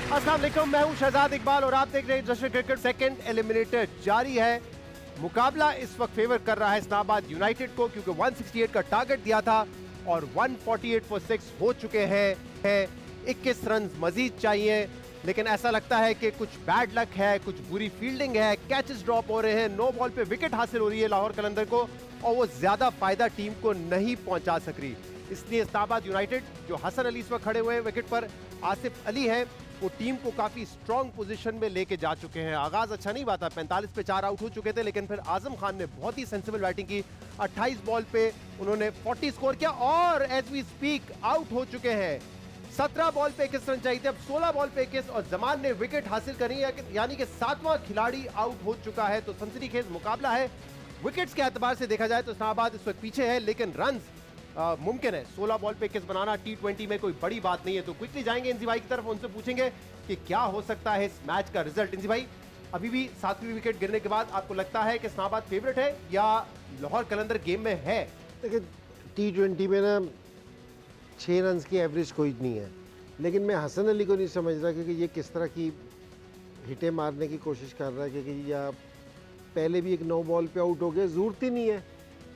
अस्सलाम वालेकुम, मैं हूं शहजाद इकबाल और आप देख रहे हैं जश्न क्रिकेट। सेकंड एलिमिनेटर जारी है। मुकाबला इस वक्त फेवर कर रहा है इस्लामाबाद यूनाइटेड को, क्योंकि 168 का टारगेट दिया था और 148 फॉर 6 हो चुके हैं। 21 रन मजीद चाहिए, लेकिन ऐसा लगता है कि कुछ बैड लक है, कुछ बुरी फील्डिंग है, कैचेस ड्रॉप हो रहे हैं, नो बॉल पे विकेट हासिल हो रही है लाहौर कलंदर को और वो ज्यादा फायदा टीम को नहीं पहुंचा सक रही। इसलिए इस्लामाबाद यूनाइटेड, जो हसन अली इस वक्त खड़े हुए हैं विकेट पर, आसिफ अली है, वो टीम को काफी स्ट्रॉन्ग पोजीशन में लेके जा चुके हैं। आगाज अच्छा नहीं हुआ था, 45 पे 4 आउट हो चुके थे, लेकिन फिर आजम खान ने बहुत ही सेंसिबल बैटिंग की। 28 बॉल पे उन्होंने 40 स्कोर किया और एज वी स्पीक आउट हो चुके हैं। 17 बॉल पे 21 रन चाहिए थे, अब 16 बॉल पे 21 और जमान ने विकेट हासिल करी है, यानी कि 7वां खिलाड़ी आउट हो चुका है। तो सनसनीखेज मुकाबला है। विकेट्स के एतबार से देखा जाए तो इस्लामाबाद इस वक्त पीछे है, लेकिन रन मुमकिन है। 16 बॉल पे 21 बनाना T20 में कोई बड़ी बात नहीं है। तो क्विकली जाएंगे इंजी भाई की तरफ, उनसे पूछेंगे कि क्या हो सकता है इस मैच का रिजल्ट। इंजी भाई, अभी भी 7वीं विकेट गिरने के बाद आपको लगता है कि इस्लामाबाद फेवरेट है या लाहौर कलंदर गेम में है? देखिए, T20 में ना 6 रन की एवरेज कोई नहीं है, लेकिन मैं हसन अली को नहीं समझ रहा क्योंकि ये किस तरह की हिटें मारने की कोशिश कर रहा है, क्योंकि या पहले भी एक 9 बॉल पे आउट हो गया। ज़रूरत ही नहीं है,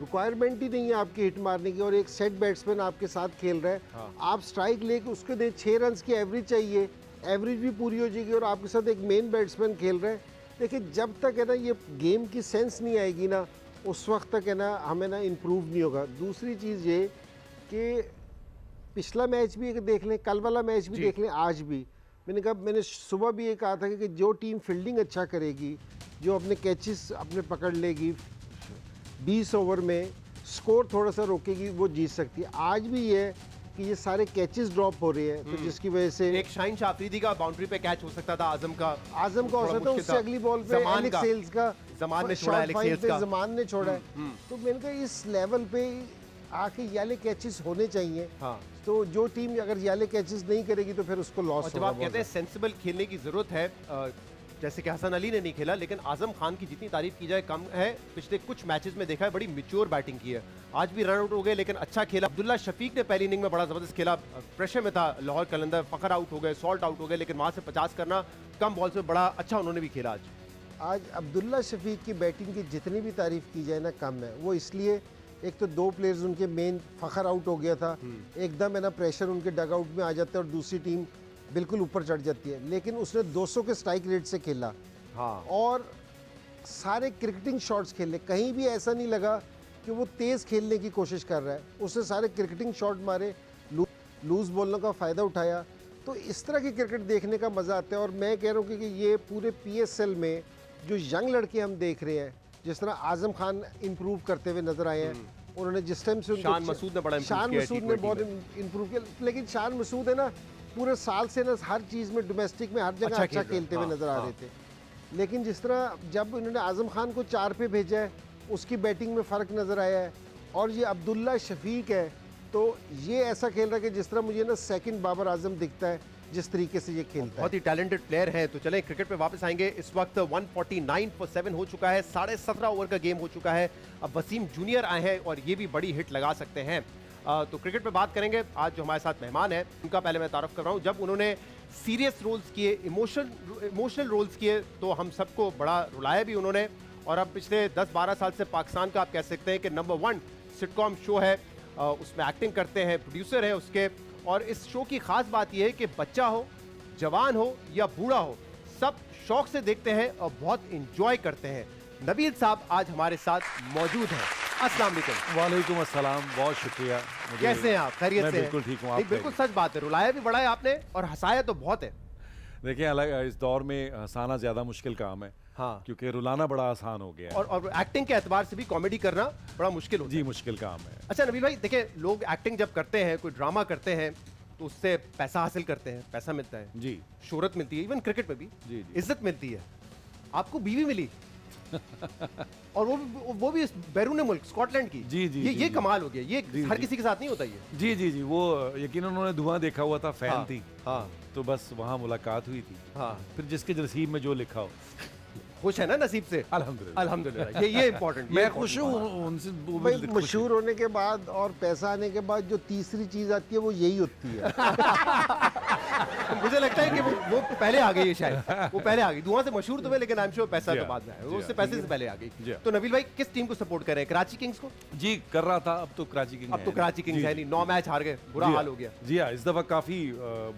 रिक्वायरमेंट ही नहीं है आपकी हिट मारने की, और एक सेट बैट्समैन आपके साथ खेल रहा है। हाँ। आप स्ट्राइक लेके उसको दे, 6 रन की एवरेज चाहिए, एवरेज भी पूरी हो जाएगी और आपके साथ एक मेन बैट्समैन खेल रहे हैं। देखिए, जब तक है ना ये गेम की सेंस नहीं आएगी ना, उस वक्त तक है ना हमें ना इम्प्रूव नहीं होगा। दूसरी चीज़ ये कि पिछला मैच भी एक देख लें, कल वाला मैच भी देख लें, आज भी मैंने सुबह भी ये कहा था कि जो टीम फील्डिंग अच्छा करेगी, जो अपने कैचेस अपने पकड़ लेगी, 20 ओवर में स्कोर थोड़ा सा रोकेगी, वो जीत सकती है। आज भी ये है कि ये सारे कैचेस ड्रॉप हो रहे हैं, तो जिसकी वजह से एक शाहीन शाह अफरीदी का बाउंड्री पे कैच हो सकता था, आजम का हो सकता है, उससे अगली बॉल पे एलेक्स सेल्स का जमान ने छोड़ा, एलेक्स सेल्स का जमान ने छोड़ा है। तो मैंने कहा इस लेवल पे आके याले कैचेस होने चाहिए। हाँ। तो जो टीम अगर याले कैचेस नहीं करेगी तो फिर उसको लॉस जब होगा। आप कहते हैं सेंसिबल खेलने की जरूरत है, जैसे कि हसन अली ने नहीं खेला, लेकिन आजम खान की जितनी तारीफ की जाए कम है। पिछले कुछ मैचेस में देखा है बड़ी मैच्योर बैटिंग की है। आज भी रन आउट हो गए लेकिन अच्छा खेला। अब्दुल्ला शफीक ने पहली इनिंग में बड़ा जबरदस्त खेला, प्रेशर में था लाहौर कलंदर, फखर आउट हो गए, सॉल्ट आउट हो गए, लेकिन वहां से 50 करना कम बॉल से बड़ा अच्छा उन्होंने भी खेला। आज अब्दुल्ला शफीक की बैटिंग की जितनी भी तारीफ की जाए ना कम है। वो इसलिए, एक तो 2 प्लेयर्स उनके मेन, फखर आउट हो गया था, एकदम है ना प्रेशर उनके डग आउट में आ जाता है और दूसरी टीम बिल्कुल ऊपर चढ़ जाती है, लेकिन उसने 200 के स्ट्राइक रेट से खेला। हाँ। और सारे क्रिकेटिंग शॉट्स खेले, कहीं भी ऐसा नहीं लगा कि वो तेज़ खेलने की कोशिश कर रहा है। उसने सारे क्रिकेटिंग शॉट मारे, लूज बॉलों का फ़ायदा उठाया। तो इस तरह की क्रिकेट देखने का मज़ा आता है। और मैं कह रहा हूँ कि ये पूरे PSL में जो यंग लड़के हम देख रहे हैं, जिस तरह आजम खान इंप्रूव करते हुए नजर आए हैं, उन्होंने जिस टाइम से शान मसूद ने बड़ा शान मसूद ने बहुत इंप्रूव किया। लेकिन शान मसूद है ना पूरे साल से ना हर चीज़ में, डोमेस्टिक में हर जगह अच्छा खेलते हुए नजर आ रहे थे। लेकिन जिस तरह जब उन्होंने आजम खान को 4 पे भेजा है, उसकी बैटिंग में फ़र्क नज़र आया है। और ये अब्दुल्ला शफीक है, तो ये ऐसा खेल रहा है कि जिस तरह मुझे ना सेकंड बाबर आजम दिखता है, जिस तरीके से ये खेलता है। बहुत ही टैलेंटेड प्लेयर है। तो चलें क्रिकेट पे वापस आएंगे। इस वक्त 149 फॉर 7 हो चुका है, 17.5 ओवर का गेम हो चुका है। अब वसीम जूनियर आए हैं और ये भी बड़ी हिट लगा सकते हैं। तो क्रिकेट पे बात करेंगे। आज जो हमारे साथ मेहमान है उनका पहले मैं तारुफ कर रहा हूँ। जब उन्होंने सीरियस रोल्स किए, इमोशनल रोल्स किए, तो हम सबको बड़ा रुलाया भी उन्होंने। और अब पिछले 10-12 साल से पाकिस्तान का आप कह सकते हैं कि नंबर 1 सिटकॉम शो है, उसमें एक्टिंग करते हैं, प्रोड्यूसर है उसके। और इस शो की खास बात यह है कि बच्चा हो, जवान हो या बूढ़ा हो, सब शौक से देखते हैं और बहुत इंजॉय करते हैं। नबील साहब आज हमारे साथ मौजूद हैं। अस्सलाम वालेकुम। वालेकुम अस्सलाम, बहुत शुक्रिया। कैसे हैं आप? खैरियत से? बिल्कुल ठीक हूँ। आप बिल्कुल सच बात है, रुलाया भी बड़ा है आपने और हंसाया तो बहुत है। देखिए, अलग इस दौर में हंसाना ज्यादा मुश्किल काम है। हाँ। क्योंकि रुलाना बड़ा आसान हो गया है। और एक्टिंग के एतबार से भी कॉमेडी करना बड़ा मुश्किल होता है। जी, मुश्किल काम है। अच्छा नबील भाई, देखिए लोग एक्टिंग जब करते हैं, कोई ड्रामा करते हैं, तो उससे पैसा हासिल करते हैं, पैसा मिलता है जी, शोहरत मिलती है, इवन क्रिकेट में भी जी, इज्जत मिलती है। आपको बीवी मिली और वो भी बैरून मुल्क, स्कॉटलैंड की। जी, जी, ये जी, ये जी। कमाल हो गया। ये जी, हर जी। किसी के साथ नहीं होता ये। जी जी जी, वो यकीनन उन्होंने धुआं देखा हुआ था, फैन हाँ, थी। हाँ, तो बस वहाँ मुलाकात हुई थी। हाँ। फिर जिसके नसीब में जो लिखा हो। खुश है ना नसीब से? अल्हम्दुलिल्लाह। अल्हम्दुलिल्लाह। ये इंपॉर्टेंट। मैं खुश हूँ उनसे। वो भाई, भी खुश मशहूर होने के बाद और पैसा आने के बाद जो तीसरी चीज आती है वो यही होती है। मुझे लगता है कि वो तो पहले आ गई ये शायद, वो पहले आ गई। धुआं से मशहूर तो है, लेकिन आई एम श्योर पैसा जी तो हाँ, बाद में आया, जी उससे हाँ। पैसे से पहले आ जी गई। हाँ। तो नबील भाई किस टीम को सपोर्ट कर रहे हैं? कराची किंग्स को? जी कर रहा था, अब तो कराची किंग अब तो कराची किंग्स है नहीं, 9 मैच हार गए, बुरा हाल हो गया। जी हाँ, इस दफा काफी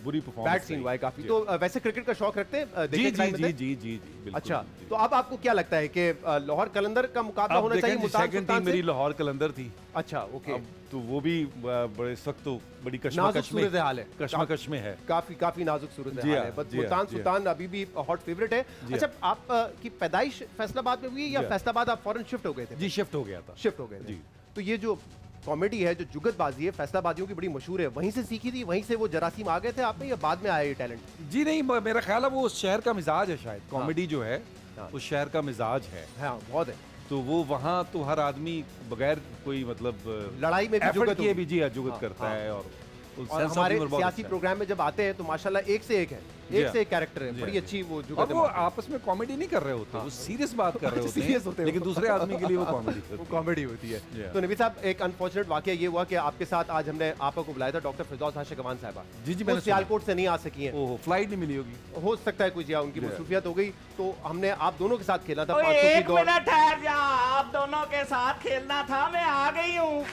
बुरी परफॉर्मेंस बैड सीन हुआ है काफी। तो वैसे क्रिकेट का शौक रखते हैं? जी देखने जी के टाइम जी में? जी जी बिल्कुल। अच्छा, तो अब आपको क्या लगता है कि लाहौर कलंदर का मुकाबला अब होना चाहिए देखें, मुल्तान सेकंड सुल्तान टीम मेरी से? लाहौर कलंदर थी। अच्छा, ओके। अब तो वो भी बड़े इस वक्त तो बड़ी नाजुक कश्मकश में सूरत हाल है, कश्मकश में है। काफी नाजुक सूरत जी हाल हाँ, है, बट जी हाँ, मुल्तान जी हाँ। सुल्तान अभी भी हॉट फेवरेट है। जी अच्छा, आप की पैदाइश फैसलाबाद में हुई है या जी हाँ। फैसलाबाद आप फौरन शिफ्ट हो गए थे? जी शिफ्ट हो गया था। शिफ्ट हो गए थे। जी। तो ये जो कॉमेडी है, जो जुगतबाजी है, फैसलाबादियों की बड़ी मशहूर है, वहीं से सीखी थी, वहीं से वो जरासीम आ गए थे आप में, या बाद में आया ये टैलेंट? जी नहीं, मेरा ख्याल है वो उस शहर का मिजाज है शायद, कॉमेडी जो है हाँ। उस शहर का मिजाज है। हाँ, बहुत है। तो वो वहाँ तो हर आदमी बगैर कोई मतलब लड़ाई में भी एफर्ट जुगत किए होगी। भी जी जुगत हाँ, करता हाँ। है। और और हमारे सियासी प्रोग्राम में जब आते हैं तो माशाल्लाह एक से एक है, जी एक हाँ। से एक कैरेक्टर है, जी बड़ी हाँ। अच्छी वो और जुगत वो है। आपस में कॉमेडी नहीं कर रहे होते, वो सीरियस बात कर रहे होते Serious होते हैं, हैं लेकिन वो। दूसरे आदमी के लिए वो कॉमेडी वो होती है। कॉमेडी होती है। जी हाँ। तो नबी साहब, एक अनफॉर्चुनेट वाकया ये हुआ कि आपके साथ आज हमने आपा को बुलाया था, डॉक्टर फिरदौस आशिकवान साहबा। जी, जी, वो मैंने सुना। सियालकोट से नहीं आ सकी हैं, ओहो, फ्लाइट नहीं मिली होगी। हो सकता है कुछ, या उनकी जी हाँ। मसरूफियत हो गई। तो हमने आप दोनों के साथ खेला था ओए, 500 की एक दौड़। मिनट ठहर जा, आप दोनों के साथ खेलना था, मैं आ गई हूँ।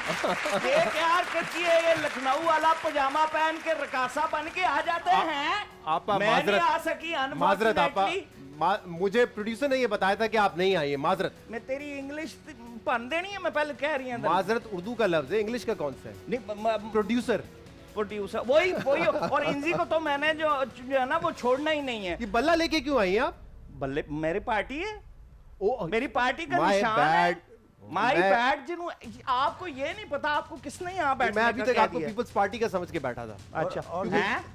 ये क्या हरकत की है? ये लखनऊ वाला पजामा पहन के रकासा बन के आ जाते हैं। आपा मैं नहीं माजरत, आ सकी माजरत आपा, अनफॉर्चुनेटली। मुझे प्रोड्यूसर ने ये बताया था कि आप नहीं आई हैं, माजरत। मैं तेरी इंग्लिश पढ़ देनी है, मैं पहले कह रही हूँ। माजरत उर्दू का लफ्ज है, इंग्लिश का कौन सा है? नहीं, प्रोड्यूसर। प्रोड्यूसर वही वही। और इंजी को तो मैंने जो है ना वो छोड़ना ही नहीं है। ये बल्ला लेके क्यों आई हैं आप? बल्ले मेरी पार्टी है, ओ, मेरी पार्टी का My निशान bad. है। माई मैं- बैड जिन्हों, आपको ये नहीं पता आपको किसने यहाँ बैठने मैं अभी का तक कह आपको दिया? पीपल्स पार्टी का समझ के बैठा था। अच्छा, और हैं?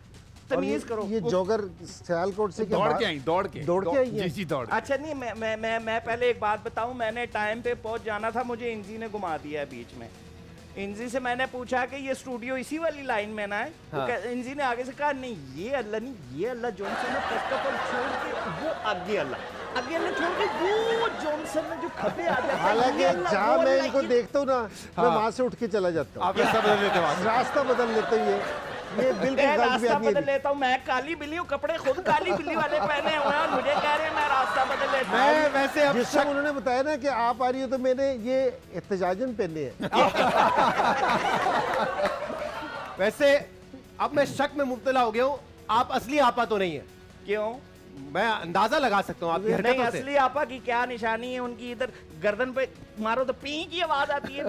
तमीज करो। ये जॉगर सियालकोट से क्या दौड़ बात- के आई, दौड़ के दौड़ के आई जी है? जी दौड़ के। अच्छा नहीं, मैं पहले एक बात बताऊं, मैंने टाइम पे पहुंच जाना था, मुझे इंजी ने घुमा दिया है बीच में। इंजी से मैंने पूछा कि ये स्टूडियो इसी वाली लाइन में ना है? हाँ। इंजी ने आगे से कहा नहीं ये अल्लाह नहीं, ये अल्लाह जॉनसन ने फर्स्ट ऑफ ऑल छोड़ के वो आगे अल्लाह छोड़ के वो जॉनसन ने जो खपे आ जाता है, हालांकि ये अल्लाह, जहाँ वो मैं अल्लाह, इनको ये- देखता हूँ ना, मैं वहां से उठ के चला जाता हूँ, आप रास्ता बदल लेते हो वहाँ से। रास्ता बदल लेते हुए। ये बिल्कुल मैं गलत रास्ता बयानी है। बदल लेता हूँ, मैं काली बिल्ली हूँ, कपड़े खुद काली बिल्ली वाले पहने हुए हैं और मुझे कह रहे हैं मैं रास्ता बदल लेता हूँ। मैं वैसे अब जिस समय उन्होंने बताया ना कि आप आ रही हो, तो मैंने ये एहतजाजन पहने हैं। वैसे अब मैं शक में मुब्तला हो गया हूँ, आप असली आपा तो नहीं है। क्यों? मैं अंदाजा लगा सकता हूँ आपकी नहीं, हरकतों से। असली आपा की क्या निशानी है? उनकी इधर गर्दन पे मारो तो पी की आवाज आती है।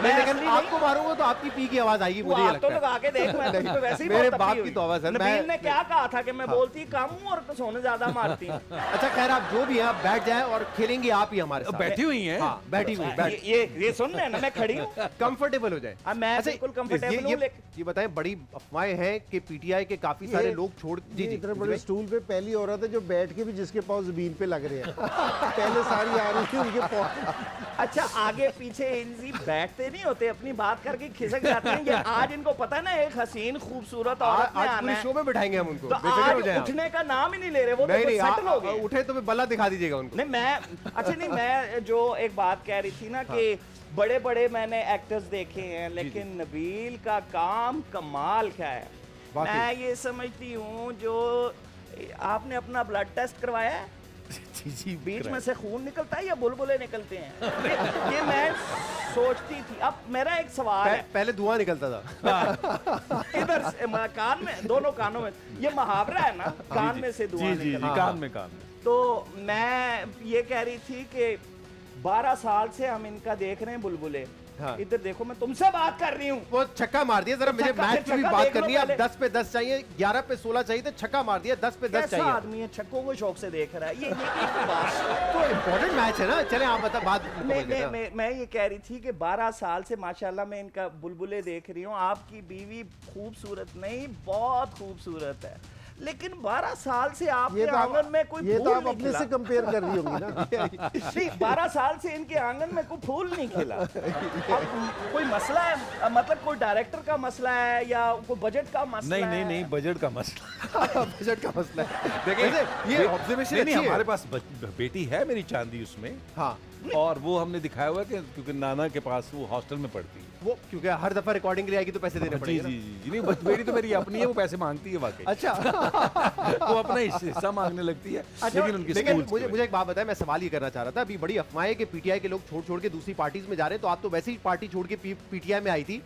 मैं लेकिन आपको मारूंगा तो आपकी पी की आवाज आएगी, मुझे ये तो लगता है। लगा के देख, मैं तुझ पे वैसे ही मेरे बहुत बाप तपी की हुई। तो आवाज है, नबील मैं- ने क्या कहा था कि मैं बोलती कम हूँ और सोने ज्यादा मारती हूँ। अच्छा खैर, आप जो भी हैं आप बैठ जाएं और खेलेंगे आप ही हमारे साथ। बैठी हुई हैं। हाँ, बैठी हुई, बैठ ये सुन रहे हैं ना, मैं खड़ी हूँ। कंफर्टेबल हो जाए। अब मैं बिल्कुल comfortable हूँ, ये बताएं, बड़ी अफवाहें हैं कि पीटीआई के काफी सारे लोग छोड़ ये इतने बड़े स्टूल पे पहली औरत है जो बैठ के भी जिसके पाँव जमीन पे लग रहे हैं। पहले सारी आ रही थी उनके पाँव। अच्छा, आगे पीछे इंजी बैठते नहीं होते, अपनी बात करके खिसक जाते हैं। ये आज इनको पता है ना, एक हसीन खूबसूरत औरत ने आज आना पूरे है, शो में बिठाएंगे हम उनको, तो बेफिक्र हो आज जाएं आप। उठने का नाम ही नहीं ले रहे। वो नहीं नहीं, सेटल हो गए। उठे तो मैं बल्ला दिखा दीजिएगा उनको। नहीं मैं, अच्छा नहीं, मैं जो एक बात कह रही थी ना कि बड़े बड़े मैंने एक्टर्स देखे हैं, लेकिन नबील का काम कमाल का है। वाकई। मैं ये समझती हूँ, जो आपने अपना ब्लड टेस्ट करवाया है, जी जी बीच में से खून निकलता है या बुलबुले निकलते हैं? ये मैं सोचती थी। अब मेरा एक सवाल है, पहले धुआं निकलता था। इधर से कान में, दोनों कानों में, ये मुहावरा है ना, कान में से जी धुआं जी जी निकलता। कान में कान में। तो मैं ये कह रही थी कि 12 साल से हम इनका देख रहे हैं बुलबुले। हाँ। इधर देखो, मैं तुमसे बात कर रही हूँ। वो छक्का मार दिया, जरा मुझे छक्का- मैच की भी छक्का बात देख लो करनी है। अब पहले। 10 पे 10 चाहिए, 11 पे 16 चाहिए, तो छक्का मार दिया, 10 पे 10 कैसा चाहिए। आदमी है, छक्कों को शौक से देख रहा है। ये एक बात। तो इम्पोर्टेंट मैच है ना, चले आप बता बात मुकम्मल करें। मैं ये कह रही थी कि 12 साल से माशाल्लाह मैं इनका बुलबुले देख रही हूँ। आपकी बीवी खूबसूरत नहीं, बहुत खूबसूरत है, लेकिन 12 साल से आपके आंगन में कोई ये फूल तो आप नहीं अपने खिला। से कंपेयर कर रही होंगी ना। नहीं, 12 साल से इनके आंगन में कोई फूल नहीं खिला। अब कोई मसला है, मतलब कोई डायरेक्टर का मसला है या कोई बजट का मसला नहीं है? नहीं नहीं, बजट का मसला। बजट का मसला है। देखिए ये ऑब्जर्वेशन नहीं, अच्छी है। हमारे पास बेटी है मेरी चांदी उसमें, हाँ, और वो हमने दिखाया हुआ है कि क्योंकि नाना के पास वो हॉस्टल में पढ़ती है, वो क्योंकि हर दफा रिकॉर्डिंग के लिए आएगी तो पैसे देने जी पड़ेंगे जी ना। जी जी नहीं, बेटी तो मेरी अपनी है, वो पैसे मांगती है वाकई। अच्छा वो अपना हिस्सा मांगने लगती है, लेकिन उनकी लेकिन स्कूल्स मुझे की मुझे एक बात बताएं, मैं सवाल ये करना चाह रहा था, अभी बड़ी अफवाहें कि पीटीआई के लोग छोड़ छोड़ के दूसरी पार्टीज में जा रहे हैं, तो आप तो वैसे ही पार्टी छोड़ के पीटीआई में आई थी,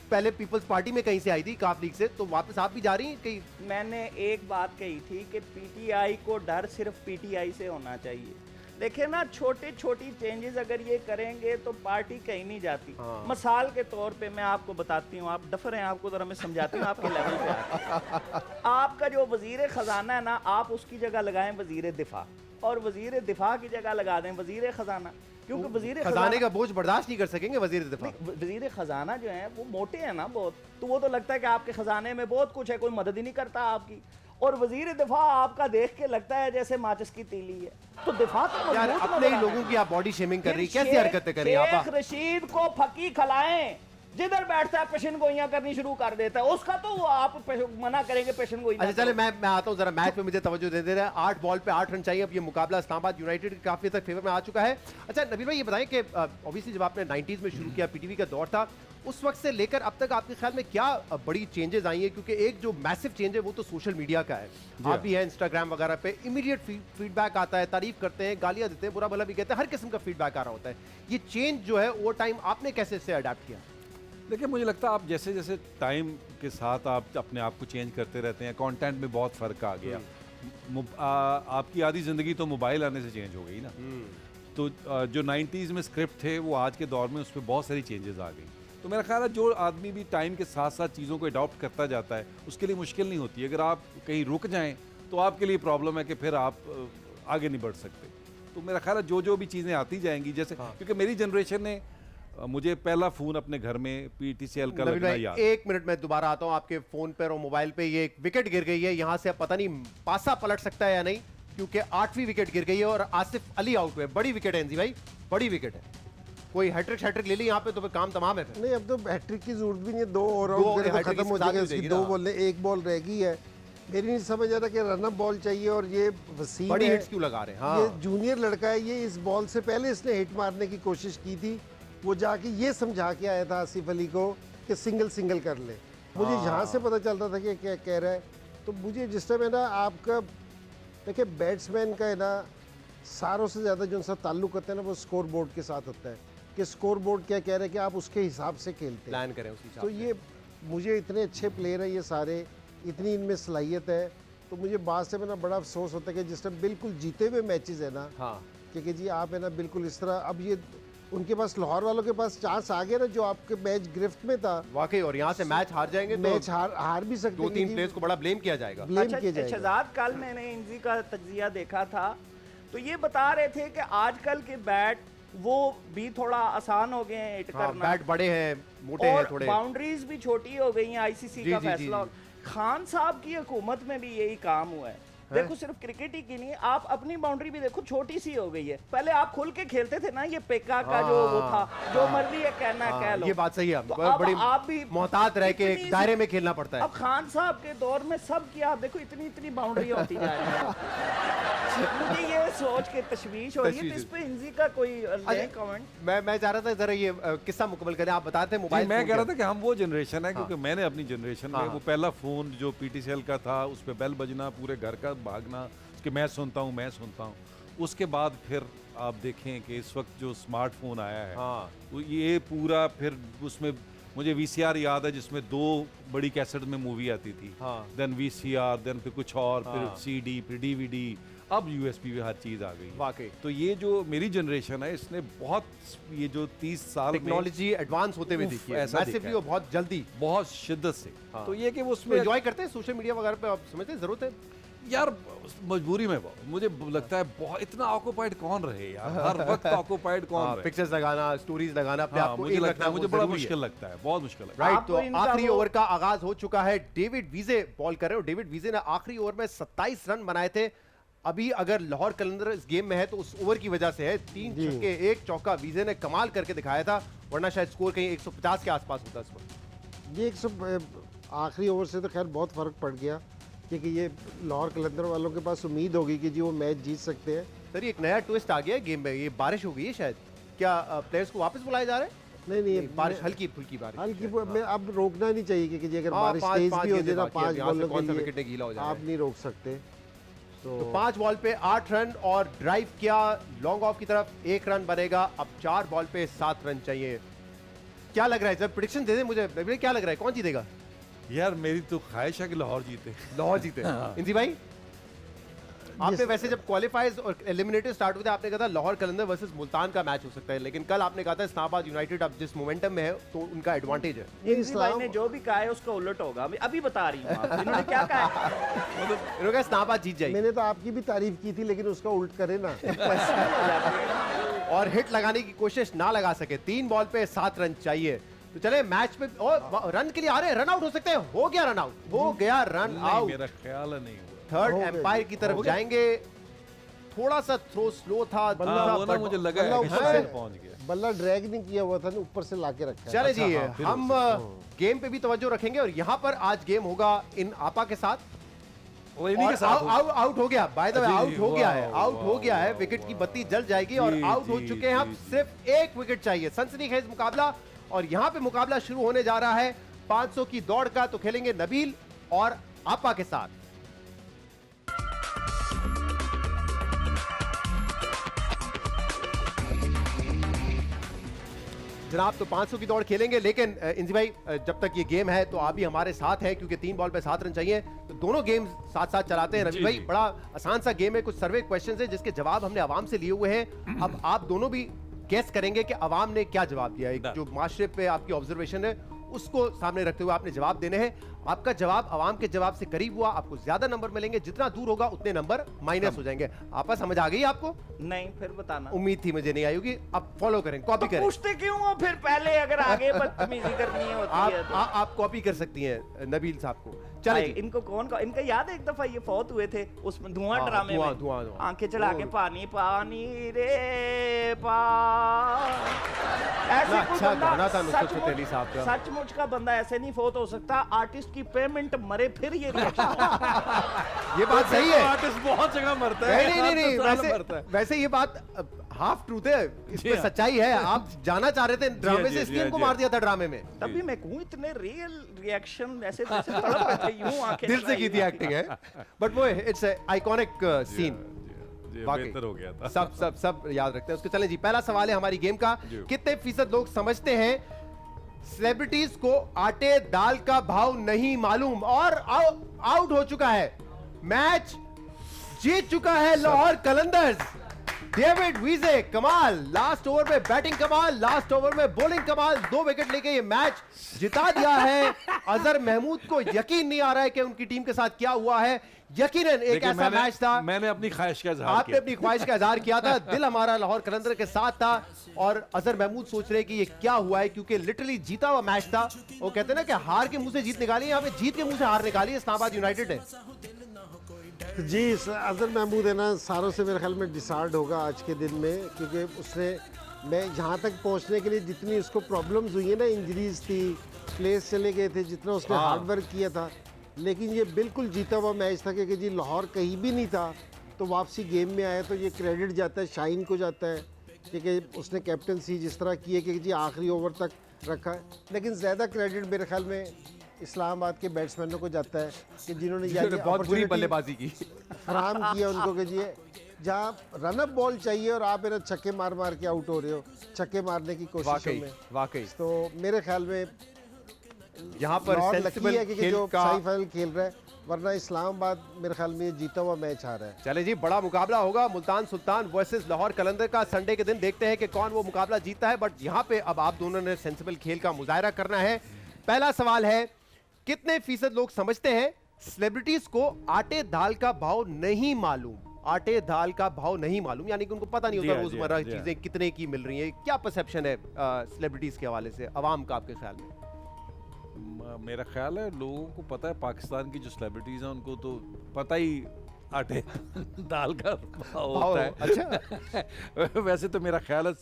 पहले पीपल्स पार्टी में कहीं से आई थी, काफ लीग से, तो वापस आप भी जा रही हैं कहीं? मैंने एक बात कही थी कि पीटीआई को डर सिर्फ पीटीआई से होना चाहिए। देखिए ना, छोटे छोटी चेंजेस अगर ये करेंगे तो पार्टी कहीं नहीं जाती। हाँ। मिसाल के तौर पे मैं आपको बताती हूँ, आप डफर हैं, आपको जरा मैं समझाती हूँ आपके लेवल पे आके। आपका जो वजीर खजाना है ना, आप उसकी जगह लगाएं वजीर दिफा, और वजीर दिफा की जगह लगा दें वजीर खजाना, क्योंकि वजीर खजाने का बोझ बर्दाश्त नहीं कर सकेंगे वजीर दिफा। वजीर खजाना जो है वो मोटे हैं ना बहुत, तो वो तो लगता है कि आपके खजाने में बहुत कुछ है, कोई मदद ही नहीं करता आपकी। और वजीर दिफा आपका देख के लगता है जैसे माचिस की तीली है, तो दिफा तो यार मजबूत अपने ही नजर लोगों की आप बॉडी शेमिंग कर रही, फिर कैसी हरकतें कर रही हैं शेख आप? रशीद को फकी खिलाएं, जिधर बैठता है पेशन गोइयां करनी शुरू कर देता है, उसका तो वो आप मना करेंगे पेशन गोई। अच्छा चले, मैं आता हूं जरा मैच में, मुझे तवज्जो दे रहा है। 8 बॉल पे 8 रन चाहिए। अब ये मुकाबला इस्लामाबाद यूनाइटेड काफी तक फेवर में आ चुका है। अच्छा नबील भाई, ये बताएं कि ऑब्वियसली जब आपने 90s में शुरू किया, पीटीवी का दौर था, उस वक्त से लेकर अब तक आपके ख्याल में क्या बड़ी चेंजेस आई हैं? क्योंकि एक जो मैसिव चेंज है वो तो सोशल मीडिया का है। आप भी हैं इंस्टाग्राम वगैरह पे, इमीडिएट फीडबैक आता है, तारीफ करते हैं, गालियां देते हैं, बुरा भला भी कहते हैं, हर किस्म का फीडबैक आ रहा होता है। ये चेंज जो है ओवर टाइम आपने कैसे इससे अडेप्ट किया? देखिए, मुझे लगता है आप जैसे जैसे टाइम के साथ आप अपने आप को चेंज करते रहते हैं, कंटेंट में बहुत फ़र्क आ गया। आपकी आधी ज़िंदगी तो मोबाइल आने से चेंज हो गई ना। तो जो 90s में स्क्रिप्ट थे वो आज के दौर में उस पर बहुत सारी चेंजेस आ गई। तो मेरा ख्याल है जो आदमी भी टाइम के साथ साथ चीज़ों को अडॉप्ट करता जाता है उसके लिए मुश्किल नहीं होती। अगर आप कहीं रुक जाएँ तो आपके लिए प्रॉब्लम है कि फिर आप आगे नहीं बढ़ सकते। तो मेरा ख्याल है जो भी चीज़ें आती जाएंगी, जैसे क्योंकि मेरी जनरेशन ने मुझे पहला फोन अपने घर में पीटीसीएल का लगना याद। 1 मिनट में दोबारा आता हूं आपके फोन पर और मोबाइल पे। ये एक विकेट गिर गई है, यहां से अब पता नहीं पासा पलट सकता है या नहीं, क्योंकि 8वीं विकेट गिर गई है और आसिफ अली आउट हुए। बड़ी विकेट है एनजी भाई, बड़ी विकेट है। कोई हैट्रिक ले ली यहाँ पे तो फिर काम तमाम है फिर। नहीं, अब तो हैट्रिक की जरूरत भी नहीं है, 2 और आउट तो खत्म हो जाएगा। इसकी 2 बॉल, 1 बॉल रह गई है। मेरी नहीं समझ आ रहा कि रन अप बॉल चाहिए, और ये वसीम बड़ी है, हिट्स क्यों लगा रहे हैं? हाँ। ये जूनियर लड़का है, ये इस बॉल से पहले इसने हिट मारने की कोशिश की थी, वो जाके ये समझा के आया था आसिफ अली को कि सिंगल कर ले। मुझे यहाँ से पता चल रहा था कि क्या कह रहा है। तो मुझे जिस टाइम है ना, आपका देखिए बैट्समैन का है ना, सारों से ज़्यादा जो उनसे ताल्लुक होता है ना, वो स्कोर बोर्ड के साथ होता है कि स्कोर बोर्ड क्या कह रहा है कि आप उसके हिसाब से खेलते हैं, प्लान करें उसी हिसाब तो से। ये मुझे इतने अच्छे प्लेयर हैं ये सारे, इतनी इनमें सलाहियत है, तो मुझे बात से ना बड़ा अफसोस होता है कि जिस टाइम बिल्कुल जीते हुए मैचेस है ना, हाँ, कि जी आप है ना बिल्कुल इस तरह, अब ये उनके पास, लाहौर वालों के पास चांस आ गया ना, जो आपके मैच गिरफ्त में था वाकई, और यहाँ से मैच हार जाएंगे तो मैच हार भी सकते हैं, 2-3 प्लेयर्स को बड़ा ब्लेम किया जाएगा। ब्लेम अच्छा किया जाएगा। शहजाद, कल मैंने इंजी का तज्जिया देखा था, तो ये बता रहे थे कि आजकल के बैट वो भी थोड़ा आसान हो गए हैं हिट हाँ, करना, बैट बड़े हैं, मोटे हैं और थोड़े। बाउंड्रीज भी छोटी हो गई हैं। आईसीसी जी, का जी, फैसला। जी, खान साहब की हुकूमत में भी यही काम हुआ है। देखो सिर्फ क्रिकेट ही की नहीं, आप अपनी बाउंड्री भी देखो, छोटी सी हो गई है। पहले आप खुल के खेलते थे ना, ये पेका का जो वो था, जो मर्जी है कहना कह लो। ये बात सही है, तो अब बड़ी आप भी मोहतात रह के इतनी एक दायरे में खेलना पड़ता है। अब खान साहब के दौर में सब किया, आप देखो इतनी इतनी बाउंड्री होती जा रही है। मुझे ये सोच के तशवीश हो रही है, तो इस पे इंजी का कोई कमेंट। मैं चाह रहा था जरा ये किस्सा मुकम्मल करें, आप बताते हैं मोबाइल। मैं कह रहा था कि हम वो जनरेशन है, क्योंकि मैंने अपनी जनरेशन में हाँ। वो पहला फोन जो पीटीसीएल का था, उस पर बेल बजना, पूरे घर का भागना कि मैं सुनता हूँ। उसके बाद फिर आप देखें कि इस वक्त जो स्मार्टफोन आया है, हाँ। तो ये पूरा फिर उसमें मुझे वीसीआर याद है जिसमें 2 बड़ी कैसेट में मूवी आती थी। हाँ। देन वीसीआर, देन फिर कुछ और, फिर हाँ। सीडी, फिर डीवीडी, अब यूएसबी में हर चीज़ आ गई। वाकई तो ये जो मेरी जनरेशन है, इसने बहुत, ये जो 30 साल में टेक्नोलॉजी एडवांस होते हुए उफ, देखिए, ऐसा मैसिवली देखा है। और बहुत जल्दी। बहुत शिद्दत से। हाँ। तो ये कि वो तो उसमें एंजॉय करते हैं सोशल मीडिया वगैरह पे, आप समझते हैं जरूरत है? यार मजबूरी में मुझे लगता है बहुत, इतना ऑक्यूपाइड कौन रहे यार, हर वक्त ऑक्यूपाइड कौन रहे। पिक्चर्स लगाना, स्टोरीज लगाना, अपने हाँ, आप को मुझे एक लगता रखना है, मुझे वो बड़ा जरूरी है। मुश्किल लगता है, बहुत मुश्किल लगता है। राइट, आप तो तो इनका आखिरी वो- ओवर का आगाज हो चुका है। डेविड वीजे बॉल कर रहे हो। डेविड वीजे ने आखिरी ओवर में 27 रन बनाए थे। अभी अगर लाहौर कलंदर इस गेम में है तो उस ओवर की वजह से है। 3 जी। छक्के 1 चौका वीजे ने कमाल करके दिखाया था, वरना शायद स्कोर कहीं 150 के आसपास होता इस वक्त। ये 100 आखिरी ओवर से तो खैर बहुत फ़र्क पड़ गया, क्योंकि ये लाहौर कलंदर वालों के पास उम्मीद होगी कि जी वो मैच जीत सकते हैं। सर, ये एक नया ट्विस्ट आ गया है गेम में, ये बारिश हो गई है शायद, क्या प्लेयर्स को वापस बुलाए जा रहे हैं? नहीं बारिश हल्की फुल्की बारिश हल्की में अब रोकना नहीं चाहिए कि अगर हाँ, बारिश पाँच- तेज पाँच भी हो गेंदें जाए ना बाकी हैं, 5 यहाँ से बॉलों कौन सा के विकेट लिए गीला हो आप जाए। नहीं रोक सकते। तो 5 बॉल पे 8 रन और ड्राइव किया लॉन्ग ऑफ की तरफ, 1 रन बनेगा। अब 4 बॉल पे 7 रन चाहिए। क्या लग रहा है, जब प्रेडिक्शन दे दे मुझे, क्या लग रहा है कौन जीतेगा? यार मेरी तो ख्वाहिश है कि लाहौर जीते। लाहौर जीते। इंजी भाई, आपने वैसे जब क्वालिफाइज और एलिमिनेटर स्टार्ट हुए थे आपने कहा था लाहौर कलंदर वर्सेस मुल्तान का मैच हो सकता है, लेकिन कल आपने कहा था इस्लामाबाद यूनाइटेड अब जिस मोमेंटम में है तो उनका एडवांटेज है। इंजी भाई ने जो भी कहा है उसका उलट होगा। अभी बता रही हूँ आपको इन्होंने क्या कहा है। इन्होंने कहा इस्लामाबाद जीत जाएगी मैंने तो आपकी भी तारीफ की थी लेकिन उसका उल्ट करे ना। और हिट लगाने की कोशिश ना लगा सके। 3 बॉल पे 7 रन चाहिए। तो चले मैच पे और रन के लिए आ रहे हैं, रन आउट हो सकते हैं। हो गया रन आउट, हो गया रन नहीं, आउट। मेरा ख्याल है नहीं हुआ। थर्ड हो गया एम्पायर की तरफ जाएंगे। थोड़ा सा थ्रो स्लो था, हाँ, वो ना मुझे लगा है कि बल्ला शायद पहुंच गया। बल्ला ड्रैग नहीं किया हुआ था ना, ऊपर से लाके रखा है। चले जी हाँ, फिर हम गेम पे भी तवज्जो रखेंगे और यहाँ पर आज गेम होगा इन आपा के साथ। वो इन्हीं और के साथ आउट हो गया, by the way ji, out हो गया है, वाह, आउट हो वाह, गया है। वाह, विकेट की वाह। बत्ती जल जाएगी और जी, आउट हो जी, चुके हैं। अब जी। सिर्फ 1 विकेट चाहिए। सनसनीखेज मुकाबला और यहाँ पे मुकाबला शुरू होने जा रहा है 500 की दौड़ का। तो खेलेंगे नबील और आपा के साथ। जनाब तो 500 की दौड़ खेलेंगे, लेकिन इंजी भाई जब तक ये गेम है तो आप भी हमारे साथ हैं क्योंकि 3 बॉल पे 7 रन चाहिए। तो दोनों गेम साथ साथ चलाते हैं। रवि जी, भाई जी। बड़ा आसान सा गेम है, कुछ सर्वे क्वेश्चंस हैं जिसके जवाब हमने आवाम से लिए हुए हैं। अब आप दोनों भी गेस करेंगे कि आवाम ने क्या जवाब दिया है। डन। जो माशरे पे आपकी ऑब्जर्वेशन है उसको सामने रखते हुए आपने जवाब देने हैं। आपका जवाब आवाम के जवाब से करीब हुआ आपको ज्यादा नंबर मिलेंगे, जितना दूर होगा उतने नंबर माइनस हो जाएंगे। आपस समझ आ गई आपको? नहीं फिर बताना। उम्मीद थी मुझे नहीं आई होगी। अब फॉलो करें, कॉपी तो करें। पूछते क्यों हो फिर पहले, अगर आगे बदतमीजी करनी होती है तो। आप कॉपी कर सकती हैं नबील साहब को। चले भाई, जी। इनको कौन इनका याद है एक दफा ये फौत हुए थे उसमें धुआं हाँ, ड्रामे धुआं, में धुआं, धुआं। आंखें चढ़ा के पानी पानी रे पा ऐसे ना कोई अच्छा बंदा गाना था नुसरत सचमुच- फतेह अली साहब का। सचमुच का बंदा ऐसे नहीं फौत हो सकता। आर्टिस्ट की पेमेंट मरे फिर ये रिएक्शन। ये बात सही है। आर्टिस्ट बहुत जगह मरता है। नहीं नहीं नहीं हर साल वैसे मरता है। वैसे ये बात हाफ ट्रूथ है, जी इसमें हाँ। सच्चाई है। आप जाना चाह रहे थे ड्रामे जी, से, इसलिए जी, उनको जी। मार दिया था ड्रामे में। तभी मैं कहूँ इतने रियल रिएक्शन ऐसे जैसे तड़प रहे थे यूं आंखें दिल से चढ़ाई की थी हुई। एक्टिंग है, बट वो इट्स आइकॉनिक सीन। जी, वाकई। बेहतर हो गया था। सब याद रखते हैं उसको। चलें जी, पहला सवाल है हमारी गेम का। जी। कितने फीसद लोग समझते हैं सेलिब्रिटीज को आटे दाल का भाव नहीं मालूम? और आउट हो चुका है। मैच जीत चुका है लाहौर कलंदर्स। डेविड वीजे कमाल, लास्ट ओवर में बैटिंग कमाल, लास्ट ओवर में बॉलिंग कमाल, 2 विकेट लेके ये मैच जिता दिया है। अजहर महमूद को यकीन नहीं आ रहा है कि उनकी टीम के साथ क्या हुआ है। यकीनन एक देखिए, ऐसा मैच था, मैंने अपनी ख्वाहिश का इजहार आपने किया। अपनी ख्वाहिश का इजहार किया था। दिल हमारा लाहौर कलंदर के साथ था और अजहर महमूद सोच रहे कि ये क्या हुआ है, क्योंकि लिटरली जीता हुआ मैच था। वो कहते हैं ना कि हार के मुंह से जीत निकाली, यहाँ पे जीत के मुंह से हार निकाली है इस्लामाबाद यूनाइटेड ने। जी अजहर महमूद है ना, सारों से मेरे ख्याल में डिसार्ड होगा आज के दिन में, क्योंकि उसने मैं यहाँ तक पहुँचने के लिए जितनी उसको प्रॉब्लम्स हुई है ना, इंजरीज थी, प्लेस चले गए थे, जितना उसने हाँ। हार्ड वर्क किया था, लेकिन ये बिल्कुल जीता हुआ मैच था। क्योंकि जी लाहौर कहीं भी नहीं था तो वापसी गेम में आया, तो ये क्रेडिट जाता है शाहीन को, जाता है क्योंकि उसने कैप्टनसी जिस तरह की है कि जी आखिरी ओवर तक रखा है। लेकिन ज़्यादा क्रेडिट मेरे ख्याल में इस्लामाबाद के बैट्समैनों को जाता है कि जिन्होंने जिन्होंने बहुत बुरी बल्लेबाजी की। फराहम किया उनको कि जी जहाँ रनअप बॉल चाहिए और आप इन्हें छक्के मार मार के आउट हो रहे हो, छक्के मारने की कोशिशों वाकई में। वाकई तो मेरे ख्याल में यहाँ पर लाहौर लकी सेंसिबल है कि खेल जो का। सेमीफाइनल खेल रहा है, वरना इस्लामाबाद मेरे ख्याल में ये जीता हुआ मैच आ रहा है। चले जी, बड़ा मुकाबला होगा मुल्तान सुल्तान वर्सेस लाहौर कलंदर का। संडे के दिन देखते हैं कि कौन वो मुकाबला जीतता है। बट यहाँ पे अब आप दोनों ने सेंसिबल खेल का मुजाहरा करना है। पहला सवाल है, कितने फीसद लोग समझते हैं सेलिब्रिटीज को आटे दाल का भाव नहीं मालूम? आटे दाल का भाव नहीं मालूम यानी कि उनको पता नहीं जी होता हाँ, रोजमर्रा जी हाँ। चीजें कितने की मिल रही है। क्या परसेप्शन है सेलिब्रिटीज के हवाले से अवाम का आपके ख्याल में? मेरा ख्याल है लोगों को पता है पाकिस्तान की जो सेलिब्रिटीज हैं उनको तो पता ही आटे दाल का भाव होता है। अच्छा। वैसे तो मेरा ख्याल है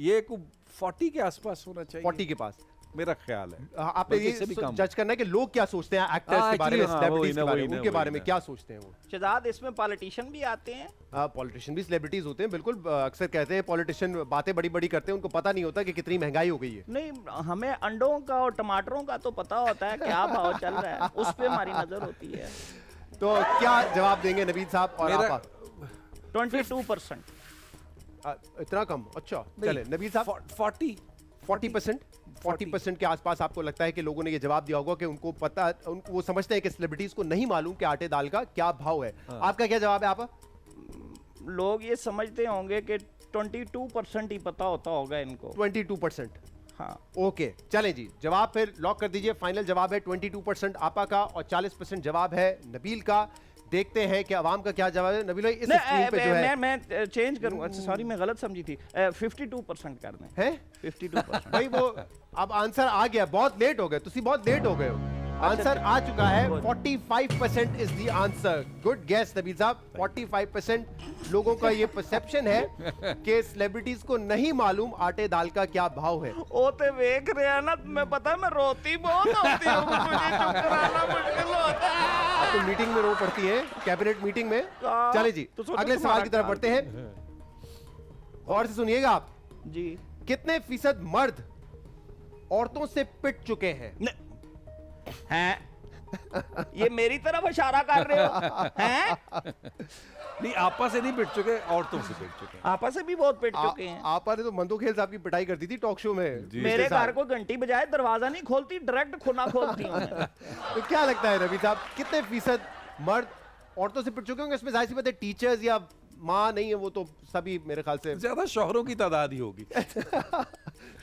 ये को 40 के आसपास होना चाहिए। 40 के पास। मेरा ख्याल है। आपने बल्कि इससे भी ये कम। जज करना है कि लोग क्या सोचते हैं एक्टर्स हाँ, के बारे में, actually, हाँ, सेलिब्रिटीज के बारे में, वही उनके ना, बारे में वही क्या सोचते हैं वो। शहजाद इसमें पॉलिटिशियन भी आते हैं। पॉलिटिशियन भी सेलिब्रिटीज होते हैं, बिल्कुल। अक्सर कहते हैं पॉलिटिशियन बातें बड़ी बड़ी करते हैं, उनको पता नहीं होता कि कितनी महंगाई हो गई है। नहीं, हमें अंडों का और टमाटरों का तो पता होता है क्या भाव चल रहा है, उस पे हमारी नजर होती है। तो क्या जवाब देंगे नवीद साहब और मेरा- आपा? 22%। इतना कम? अच्छा, चले नवीद साहब। 40%? 40% के आसपास आपको लगता है कि लोगों ने ये जवाब दिया होगा कि उनको पता, वो समझते हैं कि सेलिब्रिटीज को नहीं मालूम कि आटे दाल का क्या भाव है। आपका क्या जवाब है आपा? लोग ये समझते होंगे कि 22% ही पता होता होगा इनको। 22%। हाँ, ओके, चलें जी, जवाब फिर लॉक कर दीजिए। फाइनल जवाब है 22% आपा का और 40% जवाब है नबील का। देखते हैं कि अवाम का क्या जवाब है। नबील भाई, इस स्क्रीन पे जो है मैं चेंज करूंगा। सॉरी, मैं गलत समझी थी। 52% कर दें। है 52%। भाई, वो अब आंसर आ गया, बहुत लेट हो गए, तुसी बहुत लेट हो गए हो। आंसर आ चुका है, 45% is the answer. Good gas Nabeel साहब। 45% लोगों का ये परसेप्शन है कि सेलिब्रिटीज को नहीं मालूम आटे दाल का क्या भाव है। ओते देख रहे हैं ना, मैं पता है मैं रोती बहुत होती हूँ, मुझे चुप कराना मुश्किल होता है। आप तो मीटिंग में रो पड़ती है, कैबिनेट मीटिंग में। हाँ, चले जी, तो सोचो अगले तुम्हारा सवाल की तरफ ख्याल। बढ़ते हैं। और से सुनिएगा आप, जी। कितने फीसद मर्द औरतों से पिट चुके हैं? हैं? ये मेरी तरफ इशारा कर रहे हो हैं? नहीं, आपा से नहीं पिट चुके, औरतों से पिट चुके। आपस से भी बहुत पिट चुके हैं। आपा ने तो मंदो खेल साहब की पिटाई कर दी थी टॉक शो में। जी। मेरे इसके साथ। घर को घंटी बजाए दरवाजा नहीं खोलती, डायरेक्ट खुना खोलती हूँ मैं। तो क्या लगता है रवि साहब, कितने फीसद मर्द औरतों से पिट चुके होंगे? इसमें जाहिर सी बात है टीचर्स या माँ नहीं है, वो तो सभी मेरे ख्याल से ज्यादा शौहरों की तादाद ही होगी।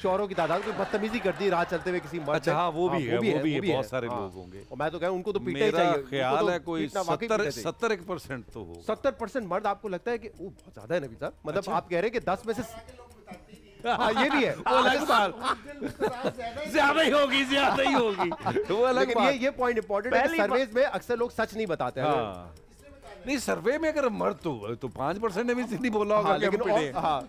शौहरों की तादाद। कोई बदतमीजी कर दी राह चलते हुए किसी मर्द अच्छा, ने। हाँ, वो भी है, वो भी है, बहुत सारे हाँ। लोग होंगे। और मैं तो कहूँ उनको तो पीटना ही मेरा चाहिए। उनको ख्याल तो है कोई पीटना वाकई 70 पीटना चाहिए। 70% तो होगा। 70% मर्द आपको लगता है कि वो बहुत ज्यादा है नबी साहब? मतलब अच्छा। आप कह रहे हैं कि 10 में से हाँ, ये भी है। वो अलग बात, ज्यादा ही होगी, ज्यादा ही होगी, वो अलग लेकिन बात। ये पॉइंट इंपॉर्टेंट है कि पहली सर्वेज में अक्सर लोग सच नहीं बताते हैं। हाँ, नहीं, सर्वे में अगर मर्द तो 5% ने भी नहीं बोला होगा हाँ, कि हम लेकिन पिटे। हाँ,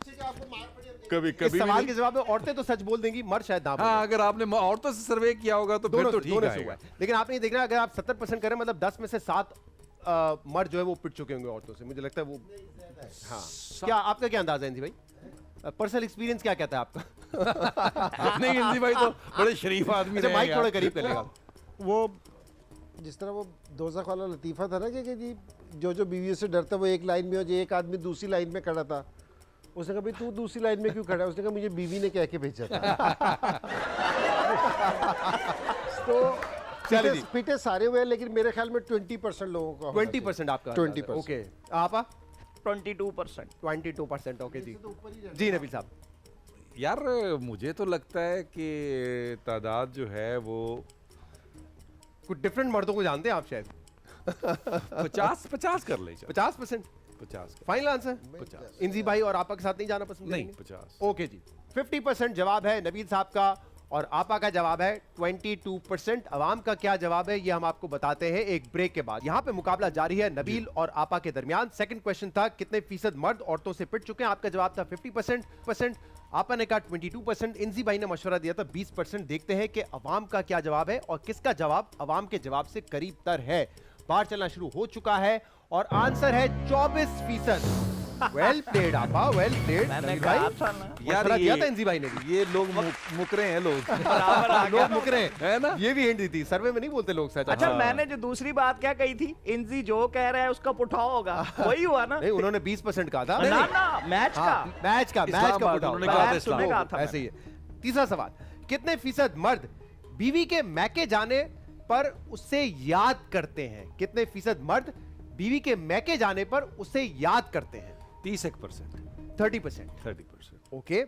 कभी इस कभी सवाल भी के जवाब में औरतें तो सच बोल देंगी, मर्द शायद ना बोले। हाँ, अगर आपने औरतों से सर्वे किया होगा तो फिर दोनों तो से- ठीक दोनों से आएगा। हुआ है। लेकिन आपने ये देखना, अगर आप 70% करें मतलब 10 में से 7 मर्द जो है वो पिट चुके होंगे औरतों से। मुझे लगता है वो हाँ। क्या आपका क्या अंदाजा है इंजी भाई? पर्सनल एक्सपीरियंस क्या कहता है आपका? नहीं, इंजी भाई तो बड़े शरीफ आदमी अच्छा, रहे माइक हैं थोड़ा यार। करीब कर लेगा। वो जिस तरह वो दोज़ख वाला लतीफ़ा था ना कि जी जो बीवियों से डरता वो एक लाइन में हो, जो एक आदमी दूसरी लाइन में खड़ा था, उसने कहा भाई तू दूसरी लाइन में क्यों खड़ा है? उसने कहा मुझे बीवी ने कह के भेजा था। तो चलिए जी। पिटे सारे हुए, लेकिन मेरे ख्याल में 20% लोगों का होना 20% आपका 20%। ओके, आप 22%। 22%। ओके जी, जी नबील साहब। यार मुझे तो लगता है कि तादाद जो है वो कुछ डिफरेंट मर्दों को जानते हैं आप शायद। 50 कर ले, 50%। 50 फाइनल आंसर? 50 इंजी भाई और आपा के साथ नहीं जाना पसंद नहीं, करेंगे? 50। ओके जी, 50% जवाब है नबील साहब का और आपा का जवाब है 22%। अवाम का क्या जवाब है ये हम आपको बताते हैं एक ब्रेक के बाद। यहाँ पे मुकाबला जारी है नबील और आपा के दरमियान। सेकंड क्वेश्चन था कितने फीसद मर्द औरतों से पिट चुके हैं? आपका जवाब था 50%। आपा ने कहा 22%। इंजी भाई ने मशवरा दिया था 20%। देखते हैं कि अवाम का क्या जवाब है और किसका जवाब अवाम के जवाब से करीब तर है। बाहर चलना शुरू हो चुका है और आंसर है 24%। वेल प्लेड आपा, वेल प्लेड मैंने नबील कहा भाई। था ना। मशवरा दिया था इंजी भाई ने भी। ये लोग मुकरे हैं लोग। बराबर आ गया लोग ना। मुकरे है ना? ये भी हिंट दी थी, सर्वे में नहीं बोलते लोग सच। अच्छा, हाँ। मैंने जो दूसरी बात क्या कही थी, इंजी जो कह रहा है उसका पुठाव होगा, वही हुआ ना? नहीं, उन्होंने 20% कहा था। ना ना, मैच का। हाँ, मैच का इस्लामाबाद पुटाओ। उन्होंने कहा था मैच इस्लामाबाद। कहा था ऐसे ही है। तीसरा सवाल, कितने फीसद मर्द बीवी के मैके जाने पर उससे याद करते हैं? कितने फीसद मर्द बीवी के मैके जाने पर उससे याद करते हैं? 30%। 30%। 30%। ओके,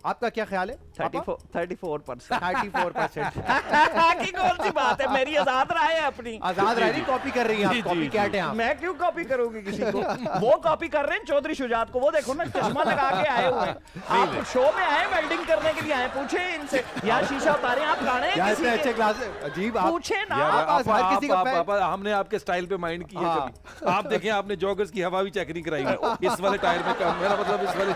आपका क्या ख्याल है? 34%। 34%। की कौन सी बात है, मेरी आजाद राय है अपनी। आजाद राय नहीं कॉपी कर रही हैं जी, आप, कॉपी जी, कैट हैं आप। मैं क्यों कॉपी करूंगी किसी को? वो कॉपी कर रहे हैं चौधरी शुजात को, वो देखो ना चश्मा लगा के आए हुए हैं। आप शो में आए वेल्डिंग करने के लिए आए, पूछे इनसे यार शीशा उतारे, आप गाने हैं यार किसी इतने के? अच्छे क्लास, अजीब आप। पूछे ना। यार, आप हर किसी का हमने आपके स्टाइल पे माइंड की है हाँ। कभी? आप देखें, आपने जॉगर्स की हवा भी चेक नहीं कराई इस वाले टायर में। मेरा मतलब इस वाले